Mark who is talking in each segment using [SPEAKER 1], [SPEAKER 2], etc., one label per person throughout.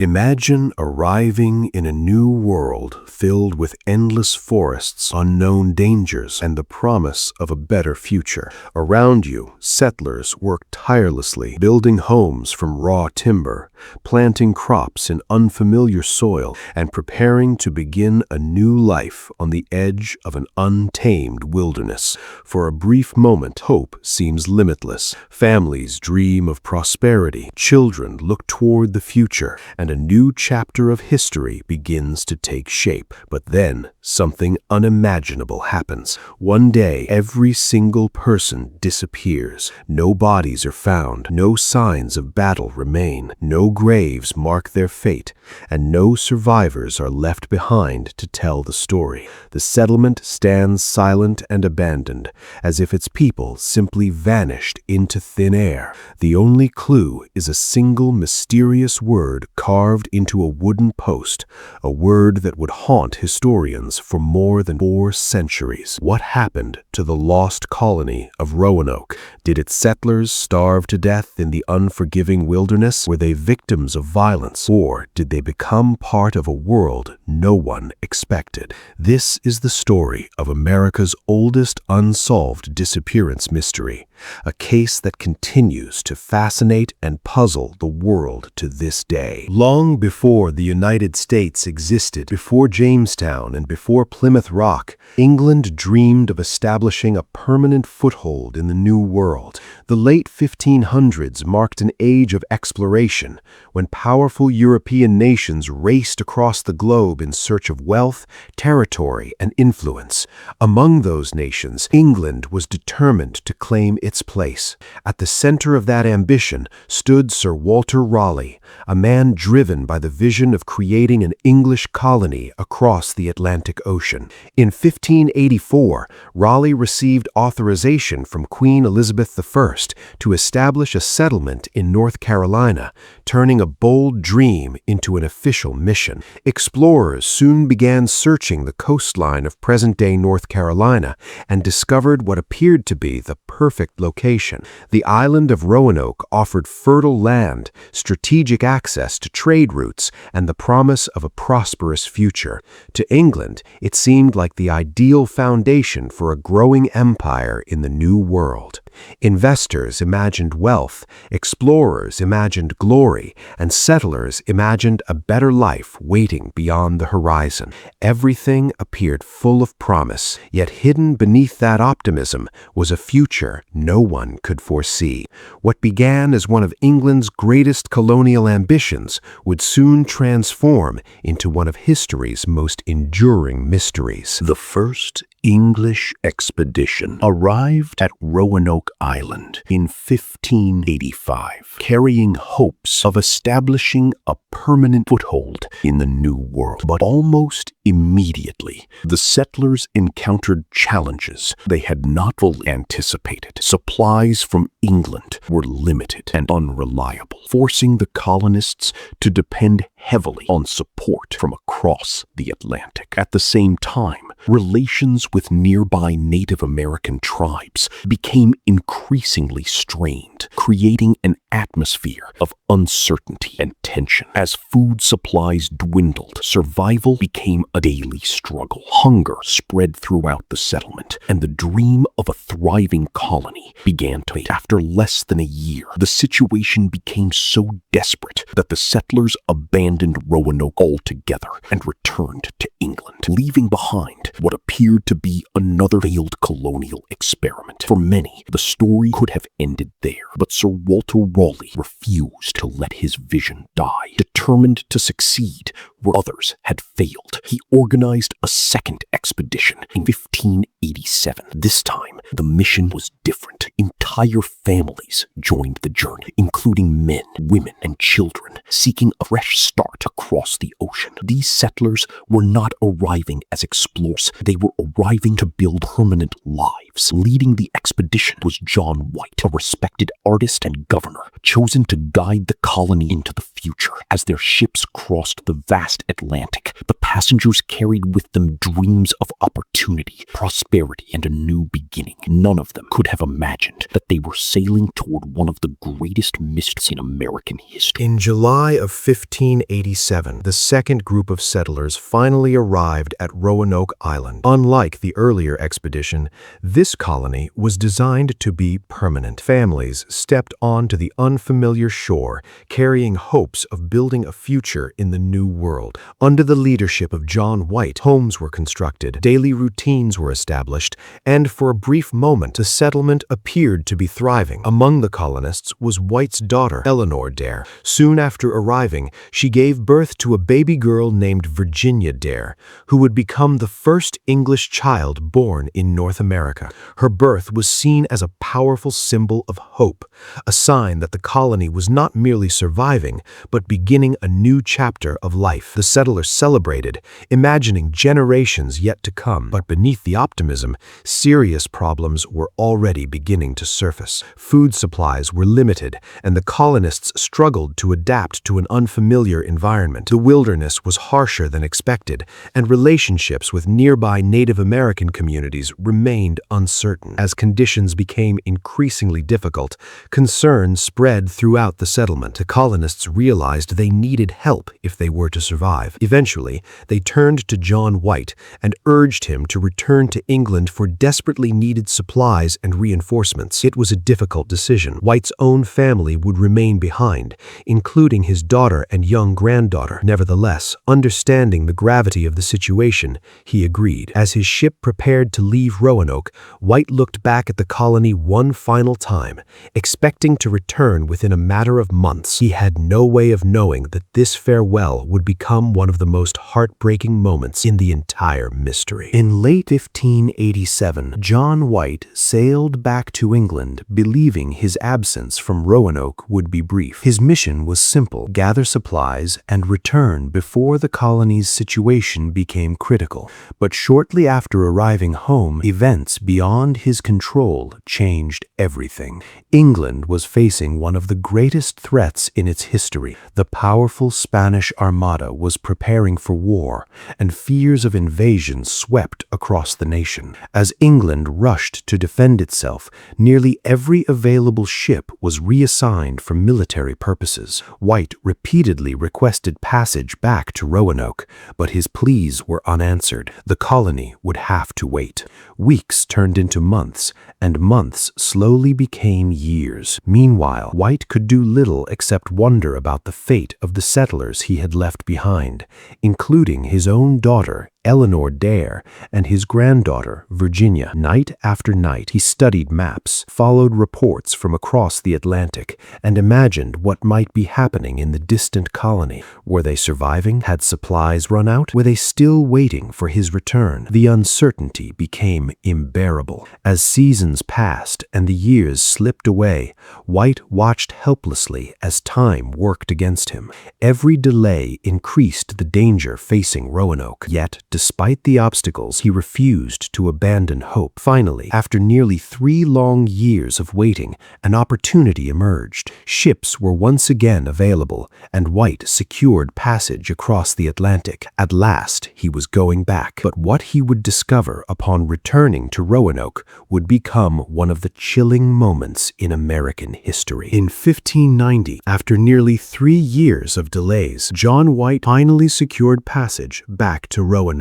[SPEAKER 1] Imagine arriving in a new world filled with endless forests, unknown dangers, and the promise of a better future. Around you, settlers work tirelessly, building homes from raw timber, planting crops in unfamiliar soil, and preparing to begin a new life on the edge of an untamed wilderness. For a brief moment, hope seems limitless. Families dream of prosperity, children look toward the future, and a new chapter of history begins to take shape. But then, something unimaginable happens. One day, every single person disappears. No bodies are found, no signs of battle remain, no graves mark their fate, and no survivors are left behind to tell the story. The settlement stands silent and abandoned, as if its people simply vanished into thin air. The only clue is a single mysterious word carved into a wooden post, a word that would haunt historians for more than 4 centuries. What happened to the Lost Colony of Roanoke? Did its settlers starve to death in the unforgiving wilderness? Were they victims of violence, or did they become part of a world no one expected? This is the story of America's oldest unsolved disappearance mystery, a case that continues to fascinate and puzzle the world to this day. Long before the United States existed, before Jamestown and before Plymouth Rock, England dreamed of establishing a permanent foothold in the New World. The late 1500s marked an age of exploration, when powerful European nations raced across the globe in search of wealth, territory, and influence. Among those nations, England was determined to claim its place. At the center of that ambition stood Sir Walter Raleigh, a man driven by the vision of creating an English colony across the Atlantic Ocean. In 1584, Raleigh received authorization from Queen Elizabeth I to establish a settlement in North Carolina, turning a bold dream into an official mission. Explorers soon began searching the coastline of present-day North Carolina and discovered what appeared to be the perfect location. The island of Roanoke offered fertile land, strategic access to trade routes, and the promise of a prosperous future. To England, it seemed like the ideal foundation for a growing empire in the New World. Investors imagined wealth, explorers imagined glory, and settlers imagined a better life waiting beyond the horizon. Everything appeared full of promise, yet hidden beneath that optimism was a future no one could foresee. What began as one of England's greatest colonial ambitions would soon transform into one of history's most enduring mysteries. The first English expedition arrived at Roanoke Island in 1585, carrying hopes of establishing a permanent foothold in the New World. But almost immediately, the settlers encountered challenges they had not fully anticipated. Supplies from England were limited and unreliable, forcing the colonists to depend heavily on support from across the Atlantic. At the same time, relations with nearby Native American tribes became increasingly strained, creating an atmosphere of uncertainty and tension. As food supplies dwindled, survival became a daily struggle. Hunger spread throughout the settlement, and the dream of a thriving colony began to fade. After less than a year, the situation became so desperate that the settlers abandoned Roanoke altogether and returned to England, leaving behind what appeared to be another failed colonial experiment. For many, the story could have ended there, but Sir Walter Raleigh refused to let his vision die. Determined to succeed where others had failed, he organized a second expedition in 1587. This time, the mission was different. Entire families joined the journey, including men, women, and children, seeking a fresh start across the ocean. These settlers were not arriving as explorers. They were arriving to build permanent lives. Leading the expedition was John White, a respected artist and governor, chosen to guide the colony into the future. As their ships crossed the vast
[SPEAKER 2] vast Atlantic. The passengers carried with them dreams of opportunity, prosperity, and a new beginning. None of them could have imagined that they were sailing toward one of the greatest mysteries in American history.
[SPEAKER 1] In July of 1587, the second group of settlers finally arrived at Roanoke Island. Unlike the earlier expedition, this colony was designed to be permanent. Families stepped onto the unfamiliar shore, carrying hopes of building a future in the new world. Under the leadership of John White, homes were constructed, daily routines were established, and for a brief moment, the settlement appeared to be thriving. Among the colonists was White's daughter, Eleanor Dare. Soon after arriving, she gave birth to a baby girl named Virginia Dare, who would become the first English child born in North America. Her birth was seen as a powerful symbol of hope, a sign that the colony was not merely surviving, but beginning a new chapter of life. The settlers celebrated, imagining generations yet to come. But beneath the optimism, serious problems were already beginning to surface. Food supplies were limited, and the colonists struggled to adapt to an unfamiliar environment. The wilderness was harsher than expected, and relationships with nearby Native American communities remained uncertain. As conditions became increasingly difficult, concern spread throughout the settlement. The colonists realized they needed help if they were to survive. Eventually, they turned to John White and urged him to return to England for desperately needed supplies and reinforcements. It was a difficult decision. White's own family would remain behind, including his daughter and young granddaughter. Nevertheless, understanding the gravity of the situation, he agreed. As his ship prepared to leave Roanoke, White looked back at the colony one final time, expecting to return within a matter of months. He had no way of knowing that this farewell would become one of the most heartbreaking moments in the entire mystery. In late 1587, John White sailed back to England, believing his absence from Roanoke would be brief. His mission was simple: gather supplies and return before the colony's situation became critical. But shortly after arriving home, events beyond his control changed everything. England was facing one of the greatest threats in its history. The powerful Spanish Armada was preparing for war, and fears of invasion swept across the nation. As England rushed to defend itself, nearly every available ship was reassigned for military purposes. White repeatedly requested passage back to Roanoke, but his pleas were unanswered. The colony would have to wait. Weeks turned into months, and months slowly became years. Meanwhile, White could do little except wonder about the fate of the settlers he had left behind, including his own daughter, Eleanor Dare, and his granddaughter, Virginia. Night after night, he studied maps, followed reports from across the Atlantic, and imagined what might be happening in the distant colony. Were they surviving? Had supplies run out? Were they still waiting for his return? The uncertainty became unbearable. As seasons passed and the years slipped away, White watched helplessly as time worked against him. Every delay increased the danger facing Roanoke. Yet, despite the obstacles, he refused to abandon hope. Finally, after nearly 3 long years of waiting, an opportunity emerged. Ships were once again available, and White secured passage across the Atlantic. At last, he was going back. But what he would discover upon returning to Roanoke would become one of the chilling moments in American history. In 1590, after nearly 3 years of delays, John White finally secured passage back to Roanoke.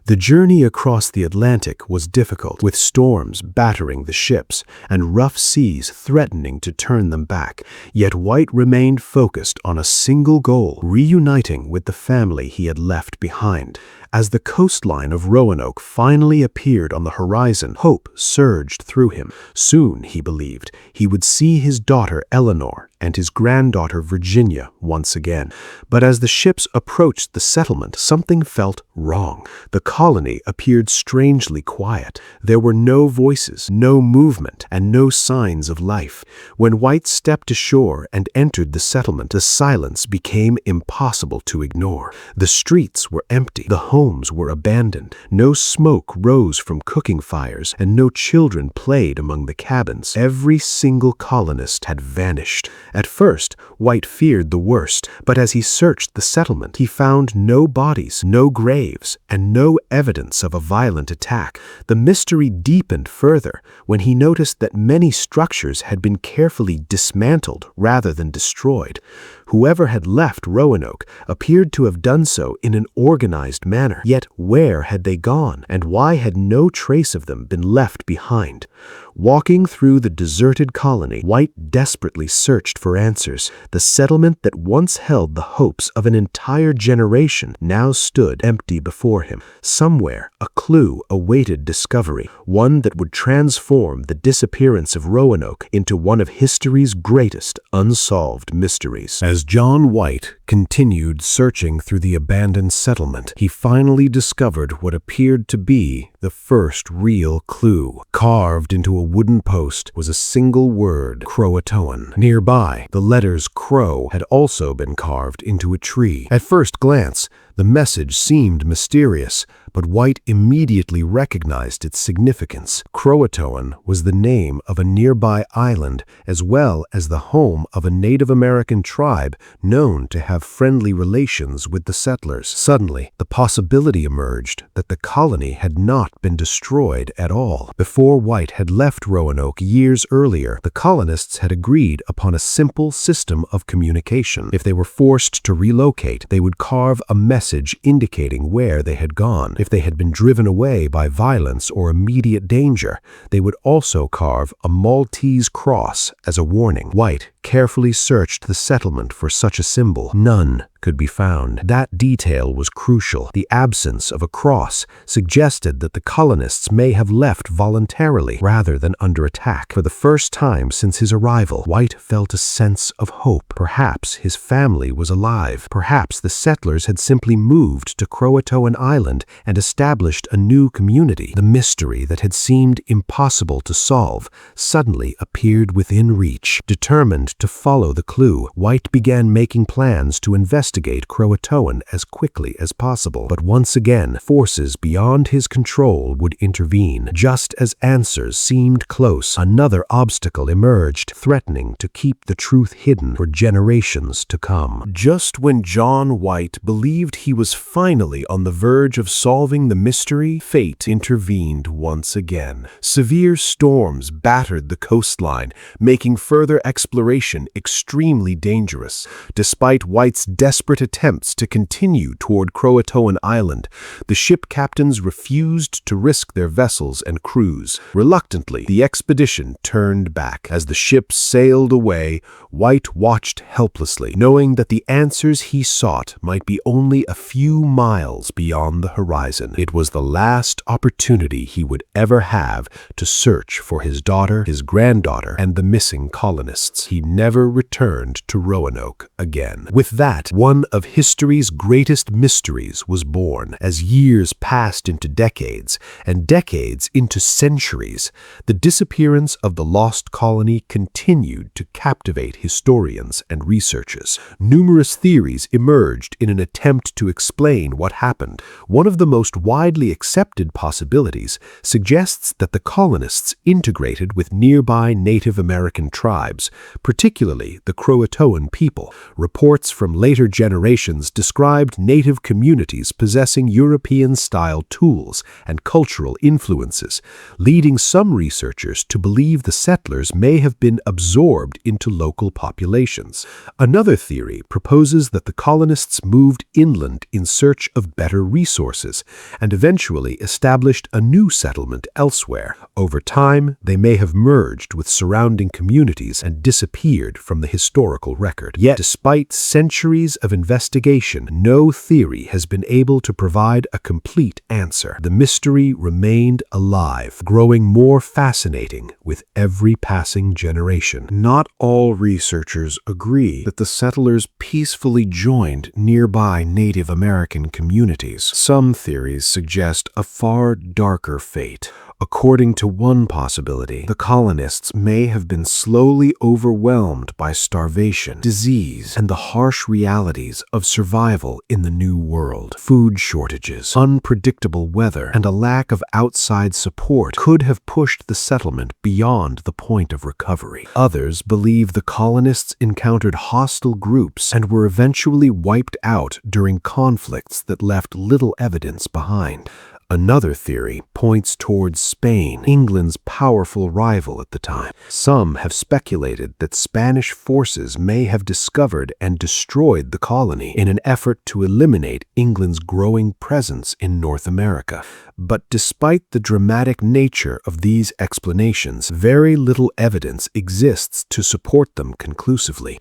[SPEAKER 1] The journey across the Atlantic was difficult, with storms battering the ships and rough seas threatening to turn them back. Yet White remained focused on a single goal: reuniting with the family he had left behind. As the coastline of Roanoke finally appeared on the horizon, hope surged through him. Soon, he believed, he would see his daughter Eleanor and his granddaughter Virginia once again. But as the ships approached the settlement, something felt wrong. The colony appeared strangely quiet. There were no voices, no movement, and no signs of life. When White stepped ashore and entered the settlement, the silence became impossible to ignore. The streets were empty. The homes were abandoned. No smoke rose from cooking fires, and no children played among the cabins. Every single colonist had vanished. At first, White feared the worst, but as he searched the settlement, he found no bodies, no graves, and no evidence of a violent attack. The mystery deepened further when he noticed that many structures had been carefully dismantled rather than destroyed. Whoever had left Roanoke appeared to have done so in an organized manner. Yet where had they gone, and why had no trace of them been left behind? Walking through the deserted colony, White desperately searched for answers. The settlement that once held the hopes of an entire generation now stood empty before him. Somewhere, a clue awaited discovery, one that would transform the disappearance of Roanoke into one of history's greatest unsolved mysteries. As John White continued searching through the abandoned settlement, he finally discovered what appeared to be the first real clue. Carved into a wooden post was a single word, Croatoan. Nearby, the letters Crow had also been carved into a tree. At first glance, the message seemed mysterious, but White immediately recognized its significance. Croatoan was the name of a nearby island, as well as the home of a Native American tribe known to have friendly relations with the settlers. Suddenly, the possibility emerged that the colony had not been destroyed at all. Before White had left Roanoke years earlier, the colonists had agreed upon a simple system of communication. If they were forced to relocate, they would carve a message indicating where they had gone. If they had been driven away by violence or immediate danger, they would also carve a Maltese cross as a warning. White carefully searched the settlement for such a symbol. None could be found. That detail was crucial. The absence of a cross suggested that the colonists may have left voluntarily rather than under attack. For the first time since his arrival, White felt a sense of hope. Perhaps his family was alive. Perhaps the settlers had simply moved to Croatoan Island and established a new community. The mystery that had seemed impossible to solve suddenly appeared within reach. Determined to follow the clue, White began making plans to investigate Croatoan as quickly as possible. But once again, forces beyond his control would intervene. Just as answers seemed close, another obstacle emerged, threatening to keep the truth hidden for generations to come. Just when John White believed he was finally on the verge of solving the mystery, fate intervened once again. Severe storms battered the coastline, making further exploration extremely dangerous. Despite White's desperate attempts to continue toward Croatoan Island, the ship captains refused to risk their vessels and crews. Reluctantly, the expedition turned back. As the ship sailed away, White watched helplessly, knowing that the answers he sought might be only a few miles beyond the horizon. It was the last opportunity he would ever have to search for his daughter, his granddaughter, and the missing colonists. He never returned to Roanoke again. With that, one of history's greatest mysteries was born. As years passed into decades, and decades into centuries, the disappearance of the Lost Colony continued to captivate historians and researchers. Numerous theories emerged in an attempt to explain what happened. One of the most widely accepted possibilities suggests that the colonists integrated with nearby Native American tribes, particularly the Croatoan people. Reports from later generations described native communities possessing European-style tools and cultural influences, leading some researchers to believe the settlers may have been absorbed into local populations. Another theory proposes that the colonists moved inland in search of better resources and eventually established a new settlement elsewhere. Over time, they may have merged with surrounding communities and disappeared from the historical record. Yet, despite centuries of investigation, no theory has been able to provide a complete answer. The mystery remained alive, growing more fascinating with every passing generation. Not all researchers agree that the settlers peacefully joined nearby Native American communities. Some theories suggest a far darker fate. According to one possibility, the colonists may have been slowly overwhelmed by starvation, disease, and the harsh realities of survival in the New World. Food shortages, unpredictable weather, and a lack of outside support could have pushed the settlement beyond the point of recovery. Others believe the colonists encountered hostile groups and were eventually wiped out during conflicts that left little evidence behind. Another theory points towards Spain, England's powerful rival at the time. Some have speculated that Spanish forces may have discovered and destroyed the colony in an effort to eliminate England's growing presence in North America. But despite the dramatic nature of these explanations, very little evidence exists to support them conclusively.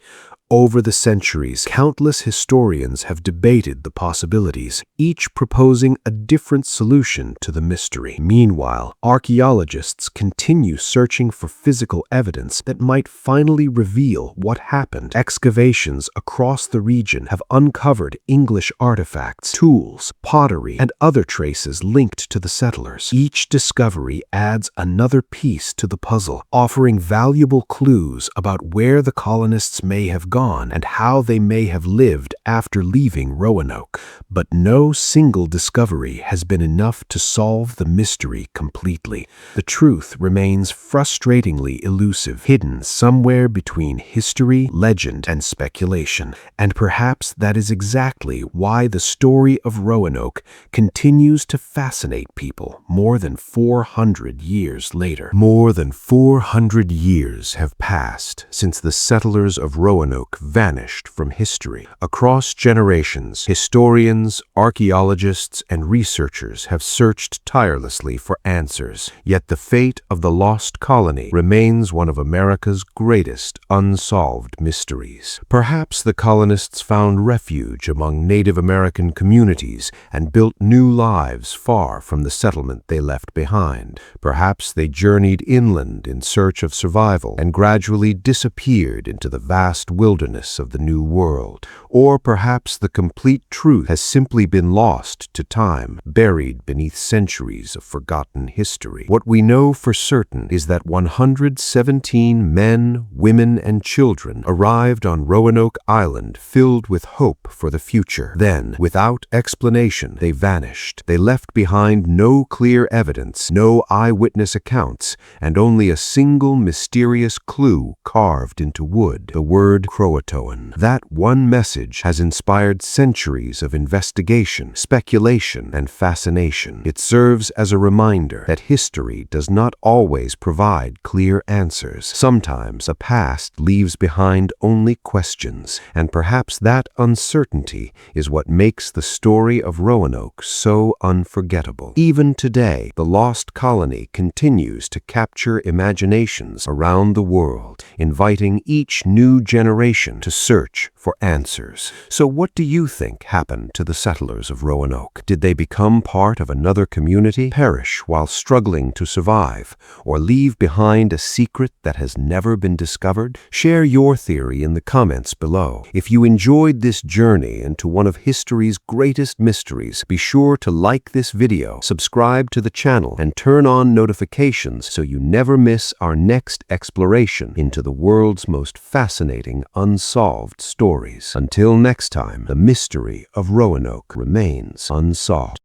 [SPEAKER 1] Over the centuries, countless historians have debated the possibilities, each proposing a different solution to the mystery. Meanwhile, archaeologists continue searching for physical evidence that might finally reveal what happened. Excavations across the region have uncovered English artifacts, tools, pottery, and other traces linked to the settlers. Each discovery adds another piece to the puzzle, offering valuable clues about where the colonists may have gone and how they may have lived after leaving Roanoke. But no single discovery has been enough to solve the mystery completely. The truth remains frustratingly elusive, hidden somewhere between history, legend, and speculation. And perhaps that is exactly why the story of Roanoke continues to fascinate people more than 400 years later. More than 400 years have passed since the settlers of Roanoke vanished from history. Across generations, historians, archaeologists, and researchers have searched tirelessly for answers. Yet the fate of the Lost Colony remains one of America's greatest unsolved mysteries. Perhaps the colonists found refuge among Native American communities and built new lives far from the settlement they left behind. Perhaps they journeyed inland in search of survival and gradually disappeared into the vast wilderness of the New World. Or perhaps the complete truth has simply been lost to time, buried beneath centuries of forgotten history. What we know for certain is that 117 men, women, and children arrived on Roanoke Island filled with hope for the future. Then, without explanation, they vanished. They left behind no clear evidence, no eyewitness accounts, and only a single mysterious clue carved into wood: the word Croatoan. That one message has inspired centuries of investigation, speculation, and fascination. It serves as a reminder that history does not always provide clear answers. Sometimes a past leaves behind only questions, and perhaps that uncertainty is what makes the story of Roanoke so unforgettable. Even today, the Lost Colony continues to capture imaginations around the world, inviting each new generation to search for answers. So what do you think happened to the settlers of Roanoke? Did they become part of another community, perish while struggling to survive, or leave behind a secret that has never been discovered? Share your theory in the comments below. If you enjoyed this journey into one of history's greatest mysteries, be sure to like this video, subscribe to the channel, and turn on notifications so you never miss our next exploration into the world's most fascinating unsolved stories. Until next time, the mystery of Roanoke remains unsolved.